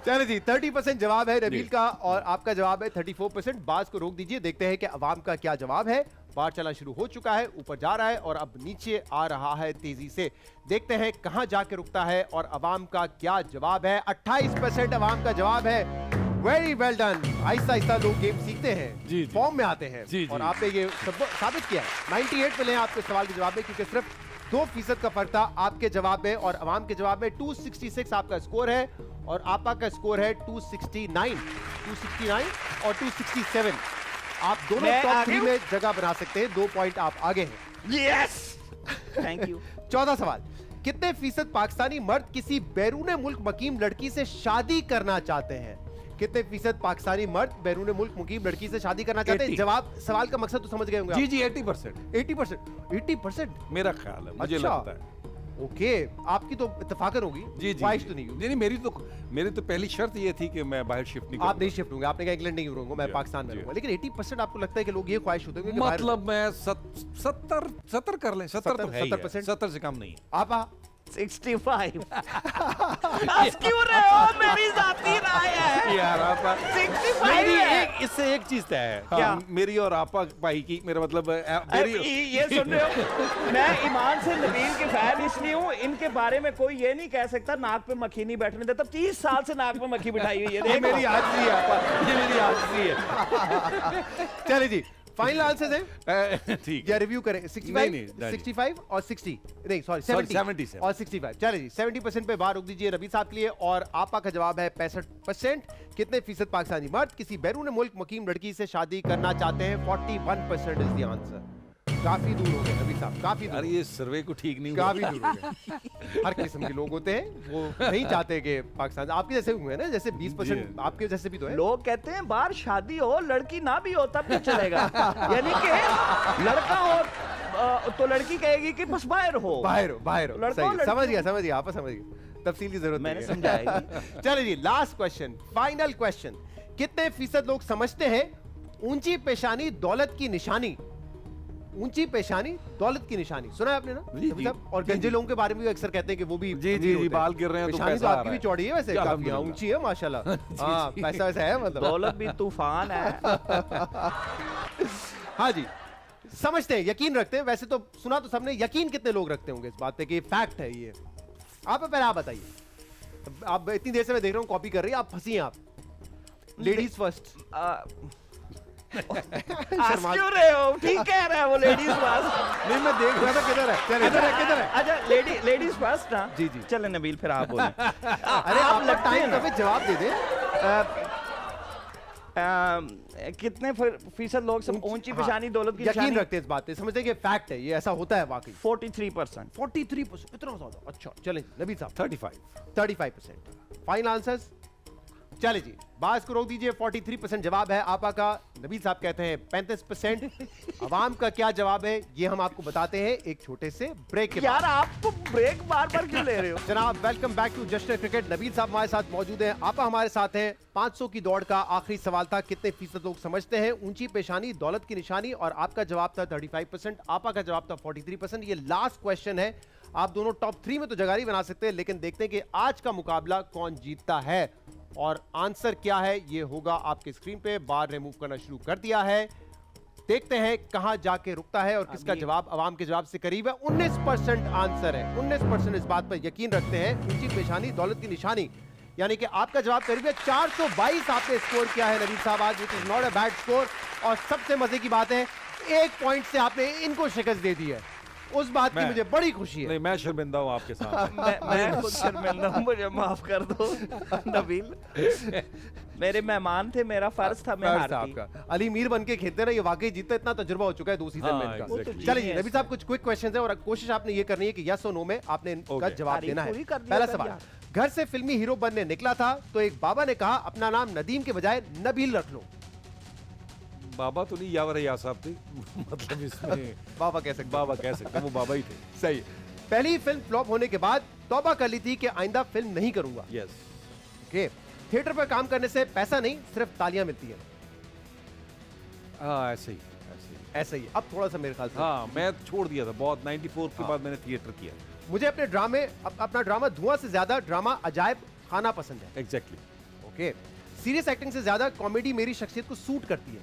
चलो जी 30% जवाब है नबील जी। का और आपका जवाब है 34%। बाज को रोक दीजिए, देखते हैं कि अवाम का क्या जवाब है। बार चला शुरू हो चुका है, ऊपर जा रहा है और अब नीचे आ रहा है तेजी से। देखते हैं कहां जाके रुकता है और अवाम का क्या जवाब है। 28% अवाम का जवाब है। Very well done. Aahista Aahista लोग गेम सीखते हैं, जी, जी। फॉर्म में आते हैं जी, जी। और आपने ये साबित किया है। 98 मिले हैं आपके सवाल के जवाब में, क्योंकि सिर्फ 2% का फर्क था आपके जवाब में और अवाम के जवाब में। 266 आपका स्कोर है और आपा का स्कोर है 269 और 267। आप दोनों मैं टॉप आगे 3 हूं? में जगह बना सकते हैं। 2 पॉइंट आप आगे हैं। Yes thank you. 14 सवाल, कितने फीसद पाकिस्तानी मर्द किसी बैरून मुल्क मुकीम लड़की से शादी करना चाहते हैं? कितने फीसद पाकिस्तानी मर्द बैरून मुल्क मुकीम लड़की से शादी करना चाहते हैं? 80। जवाब, सवाल का मकसद तो समझ गए होंगे जी आप। जी 80%। 80%। मेरा ख्याल है, मुझे अच्छा। लगता है। ओके, आपकी तो इत्तेफाकन होगी, जी जी ख्वाहिश जी। तो नहीं होगी। नहीं, मेरी तो पहली शर्त ये थी कि मैं बाहर शिफ्ट नहीं आप नहीं शिफ्ट होंगे, आपने कहा इंग्लैंड नहीं रहूंगा, मैं जी, पाकिस्तान में जी। रहूंगा। लेकिन 80% आपको लगता है कि लोग ये ख्वाहिश होते होंगे कि बाहर- मतलब मैं 70 कर लें, 70 तो है ही है, 70% 70 से कम नहीं है। आप 65 हंस क्यों रहे हो? मेरी जाती राय है। यार आपा 65 है। इससे एक चीज तय है। क्या? मेरी और आपा भाई की, मेरा मतलब मेरी ये सुन रहे हो, मैं ईमान से नबील के फैन इसलिए हूँ, इनके बारे में कोई ये नहीं कह सकता नाक पे मक्खी नहीं बैठने देता। 30 साल से नाक पे मक्खी बिठाई हुई है। ये देखो। मेरी आदती है आपा, ये मेरी आदती है। चलिए जी, फाइनल आंसर है ठीक या है। रिव्यू करें? 65 नहीं, नहीं। 65 और 60 नहीं सॉरी Sorry, 70 77 और 65। चलिए जी 70% पे बाहर रोक दीजिए रबी साहब के लिए और आपा का जवाब है 65%। कितने फीसद पाकिस्तानी मर्द किसी बैरून मुल्क मुकीम लड़की से शादी करना चाहते हैं? 41% इज द आंसर। काफी दूर हो गए रबी साहब, काफी दूर अरे हो ये सर्वे को ठीक नहीं गए, हुआ। काफी दूर हो गए। हर किस्म के लोग होते हैं, वो नहीं चाहते कि पाकिस्तान आपके जैसे हुए हैं ना, जैसे 20% जी। आपके जैसे भी तो है। लोग कहते हैं बाहर शादी हो लड़की ना भी हो तब भी चलेगा। यानी कि लड़का हो तो लड़की कहेगी कि बस बाहर हो। बाहर हो, बाहर हो। लड़का सही, हो, लड़की समझ हो। गया, समझ गया, आप समझ गए। तफसील की जरूरत मैंने नहीं है। समझाया। चलिए जी लास्ट क्वेश्चन, फाइनल क्वेश्चन। कितने फीसद लोग समझते हैं ऊंची पेशानी दौलत की निशानी? ऊंची पेशानी दौलत की निशानी सुना है आपने ना जी, रफी जी। साहब? और गंजे लोगों के बारे में भी अक्सर कहते हैं कि वो भी जी, अमीर जी, होते हैं। बाल गिर रहे हैं तो पेशानी पैसा तो आ आपकी रहा भी है। चौड़ी है वैसे, जी, काफी अल्हम्दुलिल्लाह। ऊंची है माशाल्लाह। हाँ, पैसा वैसा है मतलब। दौलत भी तूफान है। हाँ जी, समझते हैं, यकीन रखते हैं। वैसे तो सुना तो सबने, यकीन कितने लोग रखते होंगे इस बात पे कि फैक्ट है ये? आप पहले आप बताइए। आप इतनी देर से मैं देख रहा हूँ कॉपी कर रही है, आप फंसी हैं। आप लेडीज फर्स्ट। हंस क्यों रहे हो? ठीक कह रहा है वो, लेडीज फर्स्ट। नहीं, मैं देख रहा था किधर है। चल इधर है, किधर है? अच्छा लेडीज फर्स्ट ना। जी, जी। चले नबील फिर आप बोले। अरे आप आप लगते हैं टाइम ना। पे जवाब दे दे। कितने फीसद लोग सब ऊंची हाँ, पेशानी दौलत की यकीन निशानी? रखते हैं इस बात पे, समझते हैं कि फैक्ट है, ये ऐसा होता है वाकई। 43%। 43%, इतना ज्यादा? अच्छा चलें नबी साहब। 35। 35%। Final answers? चले जी, बास को रोक दीजिए। 43% जवाब है आपा का। नबी साहब कहते हैं 35%। अवाम का क्या जवाब है ये हम आपको बताते हैं एक छोटे से ब्रेक के बाद। यार आपको ब्रेक बार बार क्यों ले रहे हो? जनाब वेलकम बैक टू जश्न क्रिकेट। नबील साहब हमारे साथ मौजूद हैं, आपा हमारे साथ हैं। 500 की दौड़ का आखिरी सवाल था, कितने फीसद लोग समझते हैं ऊंची पेशानी दौलत की निशानी? और आपका जवाब था 35%, आपा का जवाब था 43%। ये लास्ट क्वेश्चन है, आप दोनों टॉप 3 में तो जगह नहीं बना सकते, लेकिन देखते हैं कि आज का मुकाबला कौन जीतता है और आंसर क्या है ये होगा आपके स्क्रीन पे। बार रिमूव करना शुरू कर दिया है, देखते हैं कहां जाके रुकता है और किसका जवाब अवाम के जवाब से करीब है। 19% आंसर है, 19% इस बात पर यकीन रखते हैं ऊंची पेशानी दौलत की निशानी, यानी कि आपका जवाब करीब है। 422 आपने स्कोर किया है नबील साहब आज, which is not a bad score. और सबसे मजे की बात है, 1 पॉइंट से आपने इनको शिकस्त दे दी है, उस बात की मुझे बड़ी खुशी है। नहीं, मैं शर्मिंदा हूँ आपके साथ। मैं खुद शर्मिंदा हूं, मुझे माफ कर दो नबील। मेरे मेहमान थे, मेरा फर्ज था, मैं फर्ज था हारती। आपका। अली मीर बन के खेलते रहे, ये वाकई जीतता, इतना तजुर्बा हो चुका है 2 सीजन हाँ, में इनका। exactly. चलिए नबी साहब, कुछ क्विक क्वेश्चन है और कोशिश आपने ये करनी है कि यस और नो में आपने इनका Okay. जवाब तारीफ देना है। पूरी कर दिया पहला कर सवाल, यार। घर से फिल्मी हीरो बनने निकला था तो एक बाबा ने कहा अपना नाम नदीम के बजाय नबील रख लो। बाबा तो नहीं, यावर या साहब थे। मतलब इसमें बाबा कह सकते, बाबा कह सकते हैं, वो बाबा ही थे। सही। पहली फिल्म फ्लॉप होने के बाद तौबा कर ली थी कि आइंदा फिल्म नहीं करूंगा। यस। ओके, थिएटर पर काम करने से पैसा नहीं सिर्फ तालियां मिलती हैं। हाँ, ऐसे ही। ऐसा ही, अब थोड़ा सा मेरे ख्याल से। हाँ, मैं छोड़ दिया था बहुत, 94 के हाँ। बाद मैंने थिएटर किया। मुझे अपने ड्रामे अपना ड्रामा धुआं से ज्यादा ड्रामा अजायब खाना पसंद है। एग्जैक्टली। ओके, सीरियस एक्टिंग से ज्यादा कॉमेडी मेरी शख्सियत को सूट करती है।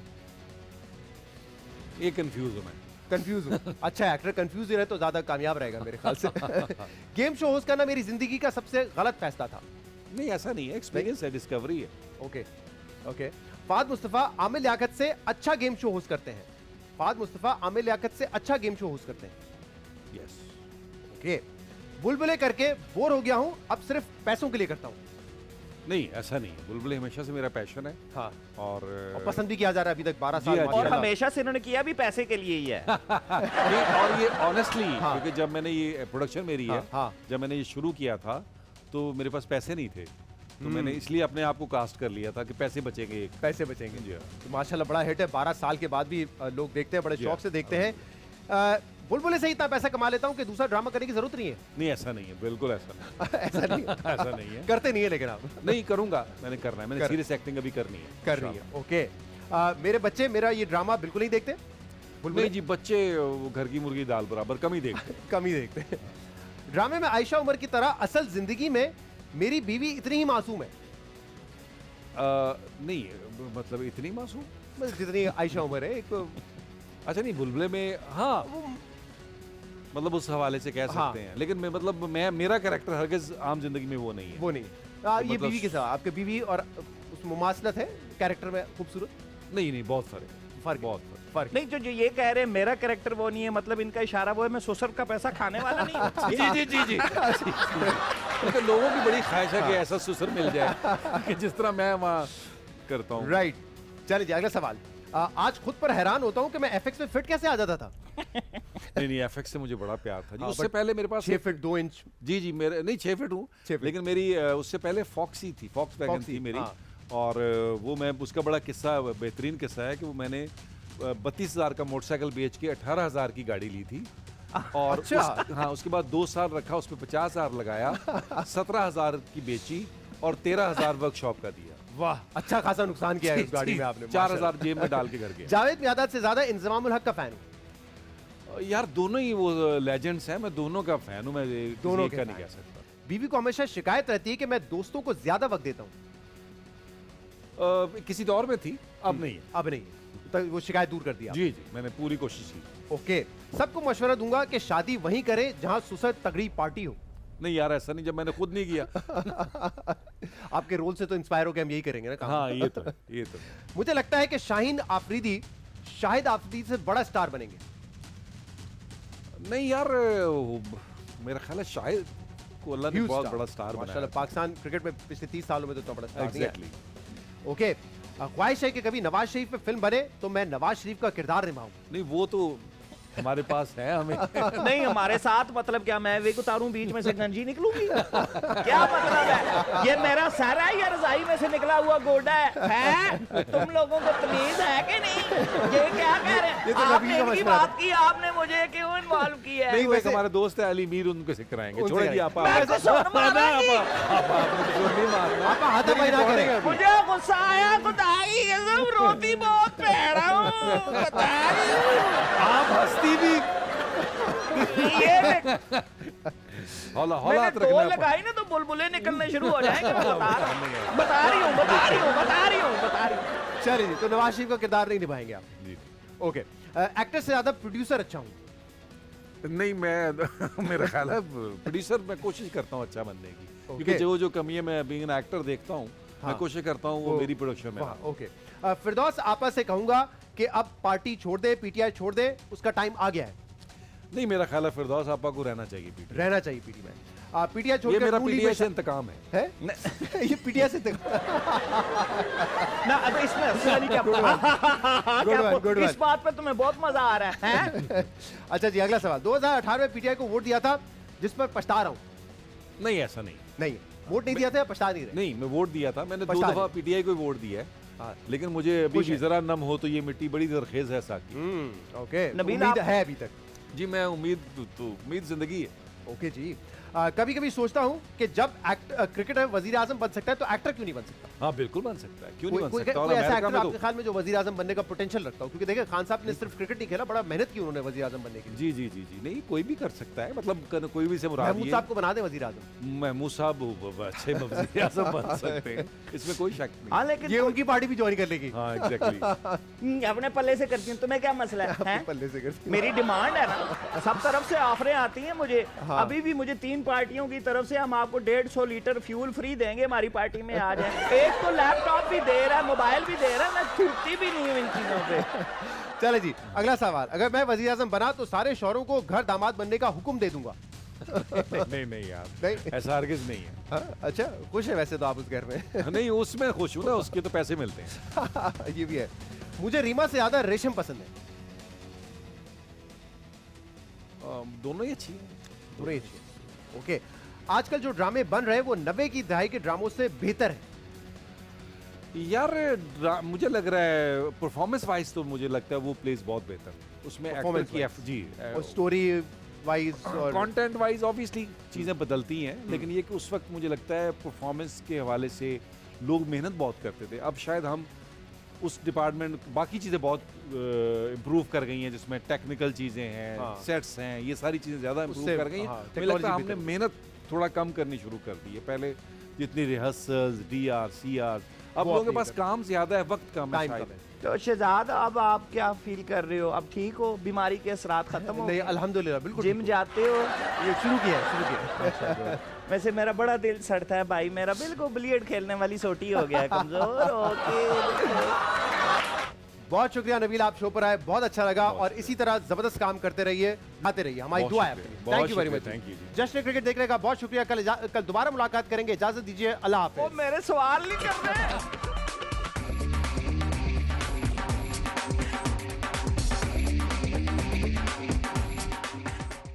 ये कंफ्यूज हूँ मैं। कंफ्यूज हूँ। अच्छा, एक्टर कंफ्यूज ही रहे तो ज्यादा कामयाब रहेगा मेरे ख्याल से। गेम शो होस्ट करना मेरी जिंदगी का सबसे गलत फैसला था। नहीं, ऐसा नहीं है, एक्सपीरियंस है, डिस्कवरी है। Okay okay. फाद मुस्तफा आमिर लियाकत से अच्छा गेम शो होस्ट करते हैं। फाद मुस्तफा आमिर लियाकत से अच्छा गेम शो होस्ट करते हैं। यस। ओके। बुलबुले करके बोर हो गया हूं, अब सिर्फ पैसों के लिए करता हूं। नहीं, ऐसा नहीं है, बुलबुल हमेशा से मेरा पैशन है। हाँ, और पसंद भी किया जा रहा है अभी तक 12 साल जी, बाद। और हमेशा से इन्होंने किया भी पैसे के लिए ही है। नहीं, और ये ऑनेस्टली, हाँ। क्योंकि जब मैंने ये प्रोडक्शन मेरी है, हाँ। जब मैंने ये शुरू किया था तो मेरे पास पैसे नहीं थे, तो मैंने इसलिए अपने आप को कास्ट कर लिया था कि पैसे बचेंगे। पैसे बचेंगे। जी हाँ। तो माशाल्लाह बड़ा हिट है, 12 साल के बाद भी लोग देखते हैं, बड़े जी शौक हाँ। से देखते हैं। बुलबुले से इतना पैसा कमा लेता हूं कि दूसरा ड्रामा करने की जरूरत नहीं है। नहीं, ऐसा नहीं है, बिल्कुल ऐसा नहीं। ऐसा नहीं ऐसा नहीं है। करते नहीं है लेकिन आप नहीं, करूंगा, मैंने करना है, मैंने कर- सीरियस एक्टिंग अभी करनी है। कर रही है। ओके। मेरे बच्चे मेरा ये ड्रामा बिल्कुल नहीं देखते। नहीं जी, बच्चे वो घर की मुर्गी दाल बराबर कम ही देखते हैं। कम ही देखते हैं। ड्रामे में आयशा उमर की तरह असल जिंदगी में मेरी बीवी इतनी ही मासूम है। नहीं, मतलब इतनी मासूम? बस जितनी आयशा उमर है एक। अच्छा, नहीं, बुलबुले में हाँ, मतलब उस हवाले से कह हाँ। सकते हैं, लेकिन मैं मतलब मेरा कैरेक्टर हरगिज आम जिंदगी में वो नहीं है। वो नहीं। ये मतलब- बीवी के साथ, आपके बीवी और उस मुमासलत है कैरेक्टर में खूबसूरत नहीं नहीं, बहुत फर्क, फर्क, बहुत फर्क। फर्क। नहीं, जो ये कह रहे हैं मेरा कैरेक्टर वो नहीं है, मतलब इनका इशारा वो है मैं ससुर का पैसा खाने वाला नहीं हूं। जी जी जी जी। क्योंकि लोगों की बड़ी ख्वाहिश है कि ऐसा ससुर मिल जाए कि जिस तरह मैं वहाँ करता हूँ। राइट। चलिए जी, अगला सवाल। आज खुद पर हैरान होता हूँ कि मैं एफएक्स में फिट कैसे आ जाता था। नहीं नहीं, एफएक्स से मुझे बड़ा प्यार था जी। हाँ, उससे but पहले मेरे पास 6 फीट 2 इंच। जी जी, मेरे नहीं 6 फीट हूँ, 6 फीट। लेकिन मेरी उससे पहले फॉक्सी थी, फॉक्स वैगन फॉक्सी, थी मेरी। हाँ। और वो मैं, उसका बड़ा किस्सा, बेहतरीन किस्सा है कि वो मैंने 32,000 का मोटरसाइकिल बेच के 18,000 की गाड़ी ली थी। और अच्छा। हाँ, उसके बाद 2 साल रखा, उस पर 50,000 लगाया, 17,000 की बेची और 13,000 वर्कशॉप का दिया। वाह, अच्छा खासा नुकसान किया है उस गाड़ी में आपने। 4,000 जेब में डाल के घर गया। जावेद मियादाद से ज्यादा इंजमामुल हक का फैन हूँ। यार दोनों ही वो लेजेंड्स हैं, मैं दोनों का फैन हूँ, मैं दोनों किसी के का नहीं fan। कह सकता। बीवी को हमेशा शिकायत रहती है कि मैं दोस्तों को ज्यादा वक्त देता हूँ। किसी दौर में थी, अब नहीं है। अब नहीं, तो वो शिकायत दूर कर दिया। जी जी, मैंने पूरी कोशिश की। ओके। सबको मशवरा दूंगा कि शादी वहीं करें जहां सुसर तगड़ी पार्टी हो। नहीं यार, ऐसा नहीं, जब मैंने खुद नहीं किया। आपके रोल से तो इंस्पायर होकर हम यही करेंगे ना काम। हाँ, ये तो है, ये तो है। मुझे लगता है कि शाहीद आफरीदी से बड़ा स्टार बनेंगे। नहीं यार, मेरा ख्याल है शायद को अल्लाह ने Huge बहुत star। बड़ा स्टार माशाल्लाह, बनाया। पाकिस्तान क्रिकेट में पिछले 30 सालों में तो इतना बड़ा स्टार नहीं है। एग्जैक्टली। ओके। ख्वाहिश है कि कभी नवाज शरीफ पे फिल्म बने तो मैं नवाज शरीफ का किरदार निभाऊं। नहीं, वो तो हमारे पास है, हमें। नहीं, हमारे साथ मतलब क्या, मैं विग उतारूं बीच में से गंजी निकलूंगी? क्या मतलब है? ये मेरा सर है या रजाई में से निकला हुआ गोडा है? तुम लोगों को तमीज है कि नहीं? ये क्या कह रहे हैं? ये तो नबी आपने का इनकी मशवरा बात की, आपने मुझे क्यों इन्वॉल्व किया है? नहीं, वो एक वैसे- हमारे दोस्त है अली मीर, उनको से कराएंगे। उनसे छोड़े जी, कराएंगे। आप मैं तो सुन मारूंगी। आप हाथापाई ना करेंगे अभी। मुझे गुस्सा आया, खुदाई कसम, रोती बहुत पे रहा हूँ, खुदाई। आप हंसती भी। ये हौला मैंने हाथ दो रखना। लगाई ना तो बुलबुले निकलने शुरू हो जाएंगे। मैं बता रही हूँ। चलिए जी, तो नवाज शरीफ का किरदार नहीं निभाएंगे आप। जी। ओके। एक्टर से ज्यादा प्रोड्यूसर अच्छा हूँ। नहीं, मैं मेरा ख्याल है प्रोड्यूसर मैं कोशिश करता हूँ अच्छा बनने की, Okay. क्योंकि जो कमी है, मैं बीइंग एन एक्टर देखता हूँ, हाँ। मैं कोशिश करता हूँ वो मेरी प्रोडक्शन में। वाह, ओके। फिरदौस आपा से कहूंगा कि अब पार्टी छोड़ दे, पीटीआई छोड़ दे, उसका टाइम आ गया है। नहीं, मेरा ख्याल है फिरदौस आपा को रहना चाहिए पीटी। रहना चाहिए पीटी में। पीटीआई छोड़ ये के मेरा नून लीग पीटीआई में से इंतकाम है। है। ये पीटीआई से ना अब इसमें हंसने वाली क्या Good one, good one. इस बात पे तुम्हें बहुत मजा आ रहा है, हैं? अच्छा जी, अगला सवाल। 2018 में पीटीआई को वोट दिया था जिस पर पछता रहा हूँ। नहीं, ऐसा नहीं। नहीं, वोट नहीं दिया था या पछता नहीं रहे? नहीं, मैं वोट दिया था, मैंने 2 पछता दफा नहीं। पीटीआई को वोट दिया है, हाँ। लेकिन मुझे अभी खुश भी है। जरा नम हो तो ये मिट्टी बड़ी जरखेज है साकी। ओके। नबील, उम्मीद आप- है अभी तक। जी, मैं उम्मीद जिंदगी है। ओके जी। कभी कभी सोचता हूँ कि जब क्रिकेटर वजीर आजम बन सकता है तो एक्टर क्यों नहीं बन सकता? हाँ बिल्कुल बन सकता है, क्यों नहीं बन सकता? और कोई ऐसा अमेरिका एक्टर में आपके ख्याल में जो वजीर आजम बनने का पोटेंशियल रखता हो? क्योंकि देखिए खान साहब ने सिर्फ क्रिकेट नहीं खेला, बड़ा मेहनत की उन्होंने वजीर आजम बनने के लिए। जी जी जी जी, नहीं कोई भी कर सकता है, मतलब कोई भी से मुराद महमूद साहब को बना दे वजीर आजम। महमूद साहब अच्छे वज़ीर आज़म बन सकते हैं, इसमें कोई शक नहीं। हाँ लेकिन ये उनकी पार्टी भी ज्वाइन कर लेगी। हाँ एग्जैक्टली। अपने पल्ले से करती हूँ, तुम्हें क्या मसला है? पल्ले से करती मेरी डिमांड है ना, सब तरफ से ऑफरें आती हैं मुझे। हाँ। अभी भी मुझे 3 पार्टियों की तरफ से हम आपको 150 लीटर फ्यूल फ्री देंगे, हमारी पार्टी में आ जाए। एक तो लैपटॉप भी दे रहा है, मोबाइल भी दे रहा है, मैं छूटती भी नहीं हूँ इन चीजों पे। चले जी, अगला सवाल। अगर मैं वजीर आजम बना तो सारे शौहरों को घर दामाद बनने का हुक्म दे दूंगा। नहीं नहीं यार, नहीं? ऐसा हरगिज़ नहीं है। हाँ, अच्छा खुश है वैसे तो आप उस घर में। नहीं उसमें खुश हूँ ना, उसके तो पैसे मिलते हैं। ये भी है। मुझे रीमा से ज्यादा रेशम पसंद है। दोनों ही अच्छी हैं। दोनों ही अच्छी है। ओके, आजकल जो ड्रामे बन रहे हैं वो 90 की दहाई के ड्रामों से बेहतर है। यार मुझे लग रहा है परफॉर्मेंस वाइज तो मुझे लगता है वो प्लेस बहुत बेहतर, उसमें एक्टर Performance की wise। जी और स्टोरी वाइज और कंटेंट वाइज ऑब्वियसली चीज़ें बदलती हैं, लेकिन ये कि उस वक्त मुझे लगता है परफॉर्मेंस के हवाले से लोग मेहनत बहुत करते थे। अब शायद हम उस डिपार्टमेंट बाकी चीज़ें बहुत इम्प्रूव कर गई हैं, जिसमें टेक्निकल चीज़ें हैं, हाँ। सेट्स हैं, ये सारी चीज़ें ज़्यादा इम्प्रूव उससे, कर गई हैं। हाँ, मुझे लगता है technology हमने बेहतर। मेहनत थोड़ा कम करनी शुरू कर दी है। पहले जितनी रिहर्सल्स, डीआर, सीआर, अब वो लोगों के अपनी पास कर- काम ज़्यादा है, वक्त कम है टाइम शायद। कम है। तो शहजाद, अब आप क्या फील कर रहे हो? अब ठीक हो? बीमारी के असरात खत्म हो नहीं, गए? अल्हम्दुलिल्लाह बिल्कुल जिम ठीक जाते हो? हूँ। ये शुरू किया है, शुरू किया है। वैसे मेरा बड़ा दिल सड़ता है भाई, मेरा बिल्कुल बिलियर्ड खेलने वाली सोटी हो गया है, कमजोर ओके। बहुत शुक्रिया नबील, आप शो पर आए, बहुत अच्छा लगा। और इसी तरह जबरदस्त काम करते रहिए, आते रहिए, हमारी बहुत दुआ है शुक्रिया, आपके लिए। बहुत थैंक यू वेरी मच। शुक्रिया, thank you जी। जश्न क्रिकेट देखने का बहुत शुक्रिया। कल दोबारा मुलाकात करेंगे, इजाजत दीजिए, अल्लाह वो हाफिज। मेरे सवाल नहीं कर रहे।